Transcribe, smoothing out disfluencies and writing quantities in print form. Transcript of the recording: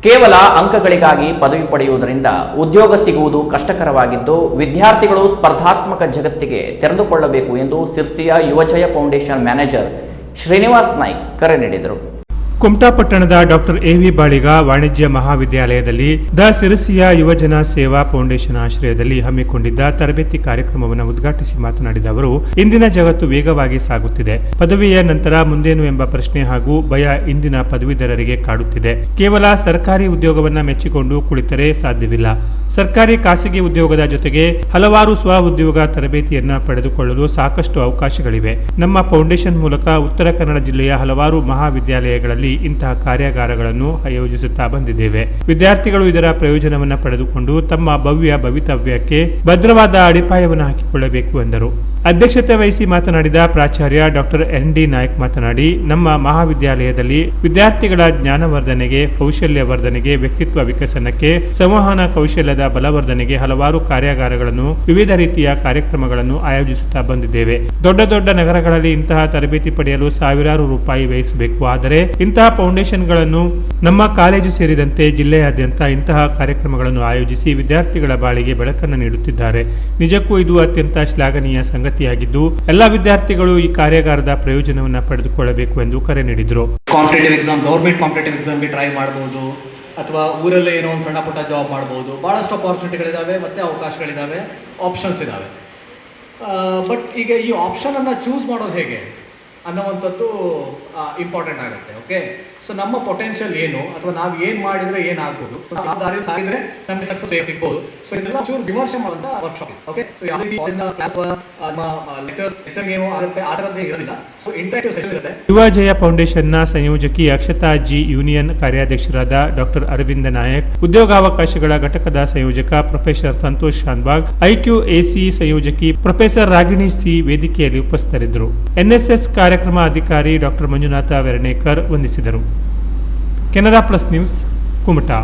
ಕೇವಲ ಅಂಕಗಳಿಗಾಗಿ ಪದವಿ ಪಡೆಯುವುದರಿಂದ ಉದ್ಯೋಗ ಸಿಗುವುದು ಕಷ್ಟಕರವಾಗಿದ್ದು ವಿದ್ಯಾರ್ಥಿಗಳು ಸ್ಪರ್ಧಾತ್ಮಕ ಜಗತ್ತಿಗೆ ತೆರೆದುಕೊಳ್ಳಬೇಕು ಎಂದು ಸಿರ್ಸಿಯ ಯುವಜಯ ಫೌಂಡೇಶನ್ ಮ್ಯಾನೇಜರ್ ಶ್ರೀನಿವಾಸ್ ನಾಯ್ಕ್ ಕರೆ ನೀಡಿದರು. ಕುಮಟಾ ಪಟ್ಟಣದ ಡಾಕ್ಟರ್ ಎ.ವಿ. ಬಾಳಿಗ ವಾಣಿಜ್ಯ ಮಹಾವಿದ್ಯಾಲಯದಲ್ಲಿ ದ ಸಿರಸಿಯ ಯುವಜನ ಸೇವಾ ಫೌಂಡೇಶನ್ ಆಶ್ರಯದಲ್ಲಿ ಹಮ್ಮಿಕೊಂಡಿದ್ದ ತರಬೇತಿ ಕಾರ್ಯಕ್ರಮವನ್ನು ಉದ್ಘಾಟಿಸಿ ಮಾತನಾಡಿದ ಅವರು, ಇಂದಿನ ಜಗತ್ತು ವೇಗವಾಗಿ ಸಾಗುತ್ತಿದೆ. ಪದವಿಯ ನಂತರ ಮುಂದೇನು ಎಂಬ ಪ್ರಶ್ನೆ ಹಾಗೂ ಭಯ ಇಂದಿನ ಪದವೀಧರರಿಗೆ ಕಾಡುತ್ತಿದೆ. ಕೇವಲ ಸರ್ಕಾರಿ ಉದ್ಯೋಗವನ್ನ ಮೆಚ್ಚಿಕೊಂಡು ಕುಳಿತರೆ ಸಾಧ್ಯವಿಲ್ಲ. ಸರ್ಕಾರಿ ಖಾಸಗಿ ಉದ್ಯೋಗದ ಜೊತೆಗೆ ಹಲವಾರು ಸ್ವ ಉದ್ಯೋಗ ತರಬೇತಿಯನ್ನ ಪಡೆದುಕೊಳ್ಳಲು ಸಾಕಷ್ಟು ಅವಕಾಶಗಳಿವೆ. ನಮ್ಮ ಫೌಂಡೇಶನ್ ಮೂಲಕ ಉತ್ತರ ಕನ್ನಡ ಜಿಲ್ಲೆಯ ಹಲವಾರು ಮಹಾವಿದ್ಯಾಲಯಗಳಲ್ಲಿ ಇಂತಹ ಕಾರ್ಯಾಗಾರಗಳನ್ನು ಆಯೋಜಿಸುತ್ತಾ ಬಂದಿದ್ದೇವೆ. ವಿದ್ಯಾರ್ಥಿಗಳು ಇದರ ಪ್ರಯೋಜನವನ್ನು ಪಡೆದುಕೊಂಡು ತಮ್ಮ ಭವ್ಯ ಭವಿತವ್ಯಕ್ಕೆ ಭದ್ರವಾದ ಅಡಿಪಾಯವನ್ನು ಹಾಕಿಕೊಳ್ಳಬೇಕು ಎಂದರು. ಅಧ್ಯಕ್ಷತೆ ವಹಿಸಿ ಮಾತನಾಡಿದ ಪ್ರಾಚಾರ್ಯ ಡಾಕ್ಟರ್ ಎನ್.ಡಿ. ನಾಯ್ಕ್ ಮಾತನಾಡಿ, ನಮ್ಮ ಮಹಾವಿದ್ಯಾಲಯದಲ್ಲಿ ವಿದ್ಯಾರ್ಥಿಗಳ ಜ್ಞಾನವರ್ಧನೆಗೆ, ಕೌಶಲ್ಯ ವರ್ಧನೆಗೆ, ವ್ಯಕ್ತಿತ್ವ ವಿಕಸನಕ್ಕೆ, ಸಂವಹನ ಕೌಶಲ್ಯದ ಬಲವರ್ಧನೆಗೆ ಹಲವಾರು ಕಾರ್ಯಾಗಾರಗಳನ್ನು, ವಿವಿಧ ರೀತಿಯ ಕಾರ್ಯಕ್ರಮಗಳನ್ನು ಆಯೋಜಿಸುತ್ತಾ ಬಂದಿದ್ದೇವೆ. ದೊಡ್ಡ ದೊಡ್ಡ ನಗರಗಳಲ್ಲಿ ಇಂತಹ ತರಬೇತಿ ಪಡೆಯಲು ಸಾವಿರಾರು ರೂಪಾಯಿ ವ್ಯಯಿಸಬೇಕು. ಆದರೆ ಇಂತಹ ಫೌಂಡೇಶನ್ಗಳನ್ನು ನಮ್ಮ ಕಾಲೇಜು ಸೇರಿದಂತೆ ಜಿಲ್ಲೆಯಾದ್ಯಂತ ಇಂತಹ ಕಾರ್ಯಕ್ರಮಗಳನ್ನು ಆಯೋಜಿಸಿ ವಿದ್ಯಾರ್ಥಿಗಳ ಬಾಳಿಗೆ ಬೆಳಕನ್ನು ನೀಡುತ್ತಿದ್ದಾರೆ. ನಿಜಕ್ಕೂ ಇದು ಅತ್ಯಂತ ಶ್ಲಾಘನೀಯ ಸಂಗತಿಯಾಗಿದ್ದು ಎಲ್ಲ ವಿದ್ಯಾರ್ಥಿಗಳು ಈ ಕಾರ್ಯಾಗಾರದ ಪ್ರಯೋಜನವನ್ನು ಪಡೆದುಕೊಳ್ಳಬೇಕು ಎಂದು ಕರೆ ನೀಡಿದರು. ಕಾಂಪಿಟೇಟಿವ್ ಎಕ್ಸಾಮ್, ಗೌರ್ಮೆಂಟ್ ಕಾಂಪಿಟೇಟಿವ್ ಎಕ್ಸಾಮ್ಗೆ ಟ್ರೈ ಮಾಡಬಹುದು, ಅಥವಾ ಊರಲ್ಲೇ ಏನೋ ಒಂದು ಸಣ್ಣ ಪುಟ್ಟ ಜಾಬ್ ಮಾಡ್ಬೋದು. ಭಾಳಷ್ಟು ಅಪಾರ್ಚುನಿಟಿಗಳಿದ್ದಾವೆ ಮತ್ತು ಅವಕಾಶಗಳಿದ್ದಾವೆ, ಆಪ್ಷನ್ಸ್ ಇದ್ದಾವೆ. ಬಟ್ ಈಗ ಈ ಆಪ್ಷನನ್ನು ಚೂಸ್ ಮಾಡೋದು ಹೇಗೆ ಅನ್ನೋವಂಥದ್ದು ಇಂಪಾರ್ಟೆಂಟ್ ಆಗುತ್ತೆ. ಓಕೆ, ಸೊ ನಮ್ಮ ಪೊಟೆನ್ಷಿಯಲ್ ಏನು, ಅಥವಾ ನಾವು ಏನು ಮಾಡಿದರೆ ಏನಾಗ್ಬೋದು, ಆ ದಾರಿ ಸಾಗಿದ್ರೆ ನಮಗೆ ಸಕ್ಸಸ್ ಸಿಗ್ಬೋದು. ಸೊ ಇದೆಲ್ಲ ಚೂರು ವಿಮರ್ಶೆ ಮಾಡುವಂಥ ವರ್ಕ್ಶಾಪ್. ಓಕೆ, ಸೊ ಯಾವುದೇ ಕ್ಲಾಸ್ ಲೆಕ್ಚರ್ ಏನು ಆಗುತ್ತೆ ಆ ಥರದ್ದೇ ಇರೋದಿಲ್ಲ. ಸೊ ಇಂಟರಾಕ್ಟಿವ್ ಸೆಷನ್ ಇರುತ್ತೆ. ಯುವಜಯ ಫೌಂಡೇಶನ್ನ ಸಂಯೋಜಕಿ ಅಕ್ಷತಾ ಜಿ, ಯೂನಿಯನ್ ಕಾರ್ಯಾಧ್ಯಕ್ಷರಾದ ಡಾಕ್ಟರ್ ಅರವಿಂದ ನಾಯಕ್, ಉದ್ಯೋಗಾವಕಾಶಗಳ ಘಟಕದ ಸಂಯೋಜಕ ಪ್ರೊಫೆಸರ್ ಸಂತೋಷ್ ಶಾನ್ಬಾಗ್, ಐಕ್ಯೂಎಸಿ ಸಂಯೋಜಕಿ ಪ್ರೊಫೆಸರ್ ರಾಗಿಣಿ ಸಿ ವೇದಿಕೆಯಲ್ಲಿ ಉಪಸ್ಥಿತರಿದ್ದರು. ಎನ್ಎಸ್ಎಸ್ ಕಾರ್ಯಕ್ರಮ ಅಧಿಕಾರಿ ಡಾಕ್ಟರ್ ಮಂಜುನಾಥ ವೆರಣೇಕರ್ ವಂದಿಸಿದರು. Canara plus news, Kumta.